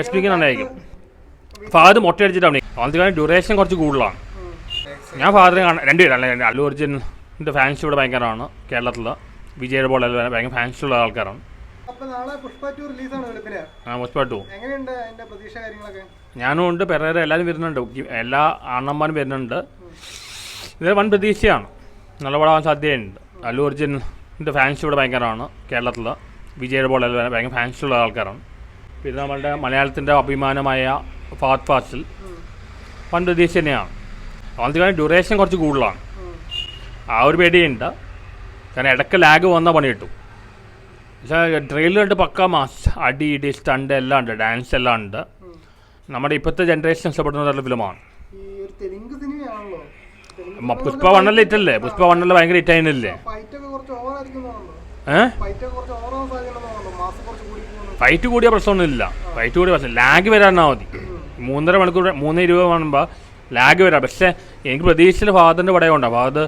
രശ്മിക്ക് നന്നായിരിക്കും. ഫഹദ് മൊട്ടയടിച്ചിട്ടാണ്. അതുകൊണ്ട് ഡ്യൂറേഷൻ കുറച്ച് കൂടുതലാണ്. ഞാൻ ഫഹദിനെ കാണാൻ രണ്ടുപേരും അല്ലു അർജുൻ്റെ ഫാൻസ് ഇവിടെ ഭയങ്കരമാണ്. കേരളത്തിൽ വിജയുടെ പോലെ ഭയങ്കര ഫാൻസുള്ള ആൾക്കാരാണ്. പുഷ്പ 2 ഞാനും ഉണ്ട്, പെരേര എല്ലാവരും വരുന്നുണ്ട്, എല്ലാ അണ്ണന്മാരും വരുന്നുണ്ട്. ഇത് വൻ പ്രതീക്ഷയാണ്, നല്ല പടമാകാൻ സാധ്യതയുണ്ട്. അല്ലു അർജുൻ്റെ ഫാൻസ് ഇവിടെ ഭയങ്കരമാണ്. കേരളത്തിൽ വിജയുടെ പോലെ ഭയങ്കര ഫാൻസുള്ള ആൾക്കാരാണ്. പിന്നെ നമ്മളുടെ മലയാളത്തിൻ്റെ അഭിമാനമായ ഫഹദ് ഫാസിൽ വൻ പ്രതീക്ഷ തന്നെയാണ്. അതുകൊണ്ട് ഡ്യൂറേഷൻ കുറച്ച് കൂടുതലാണ്. ആ ഒരു പേടിയുണ്ട്, കാരണം ഇടയ്ക്ക് ലാഗ് വന്നാൽ പണി കിട്ടും. പക്ഷേ ട്രെയിലറുണ്ട്, പക്ക മാസ്, അടി ഇടി സ്റ്റണ്ട് എല്ലാം ഉണ്ട്, ഡാൻസ് എല്ലാം ഉണ്ട്. നമ്മുടെ ഇപ്പോഴത്തെ ജനറേഷൻ ഇഷ്ടപ്പെടുന്ന ഫിലിമാണ്. പുഷ്പ 1 ഇറ്റല്ലേ? പുഷ്പ 1 ഭയങ്കര ഹിറ്റായില്ലേ? ഫൈറ്റ് കൂടിയ പ്രശ്നമൊന്നുമില്ല. ഫൈറ്റ് കൂടിയ പ്രശ്നം ലാഗ് വരാനാ മതി. 3.5 മണിക്കൂർ 3:20 കാണുമ്പോൾ ലാഗ് വരാം. പക്ഷേ എനിക്ക് പ്രതീക്ഷയിൽ ഫഹദിൻ്റെ പടമുണ്ട്. ഫഹദ്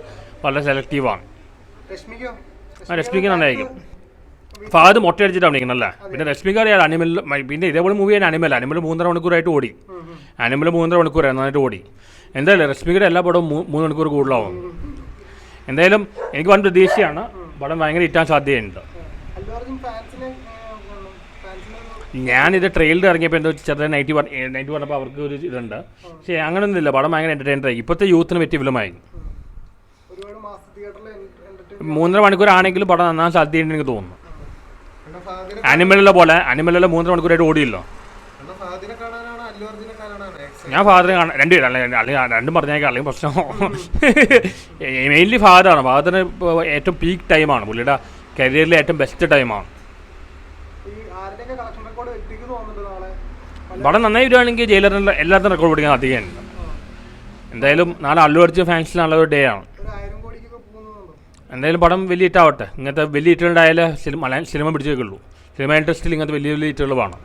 വളരെ സെലക്റ്റീവാണ്. രശ്മിക്ക് നന്നായിരിക്കും. ഫഹദ് മൊട്ടയടിച്ചിട്ടാണ് അഭിനയിക്കുന്നല്ലേ. പിന്നെ രശ്മിക്ക് അറിയാം അനിമൽ, പിന്നെ ഇതേപോലെ മൂവിയാണ് അനിമൽ. 3.5 മണിക്കൂറായിട്ട് ഓടി. അനിമൽ 3.5 മണിക്കൂറായി നന്നായിട്ട് ഓടി. എന്തായാലും രശ്മിയുടെ എല്ലാ പടവും 3 മണിക്കൂർ കൂടുതലാവും. എന്തായാലും എനിക്ക് വൻ പ്രതീക്ഷയാണ്, പടം ഭയങ്കര ഹിറ്റാൻ സാധ്യതയുണ്ട്. ഞാനിത് ട്രെയിലർ ഇറങ്ങിയപ്പോൾ എന്തോ ചെറുതായി നൈറ്റ് പറഞ്ഞപ്പോൾ അവർക്ക് ഒരു ഇതുണ്ട്. പക്ഷേ അങ്ങനെയൊന്നുമില്ല, പടം ഭയങ്കര എൻ്റർടൈനറായി. ഇപ്പോഴത്തെ യൂത്തിന് പറ്റിയ ഫിലിമായി. 3.5 മണിക്കൂർ ആണെങ്കിലും പടം നന്നാൻ സാധ്യതയുണ്ട് എനിക്ക് തോന്നുന്നു. അനിമലിലെ പോലെ 3.5 മണിക്കൂറായിട്ട് ഓടിയല്ലോ. ഞാൻ ഫഹദിനെ കാണാൻ രണ്ടുപേരും അല്ലെങ്കിൽ രണ്ടും പറഞ്ഞേക്കാം, അല്ലെങ്കിൽ പ്രശ്നം. മെയിൻലി ഫഹദാണ്. ഫഹദിന് ഇപ്പോൾ ഏറ്റവും പീക്ക് ടൈമാണ്, പുള്ളിയുടെ കരിയറിലെ ഏറ്റവും ബെസ്റ്റ് ടൈമാണ്. പടം നന്നായി വരുവാണെങ്കിൽ ജയിലറിൻ്റെ എല്ലാത്തിനും റെക്കോർഡ് പിടിക്കാൻ അധികമുണ്ട്. എന്തായാലും നാളെ അല്ലു അർജുൻ ഫാൻസിന് നല്ലൊരു ഡേ ആണ്. എന്തായാലും പടം വലിയ ഹിറ്റാവട്ടെ. ഇങ്ങനത്തെ വലിയ ഹിറ്റുകളുണ്ടായാലേ സിനിമ പിടിച്ചേക്കുള്ളൂ. സിനിമ ഇൻഡസ്ട്രിയിൽ ഇങ്ങനത്തെ വലിയ ഹിറ്റുകൾ വേണം.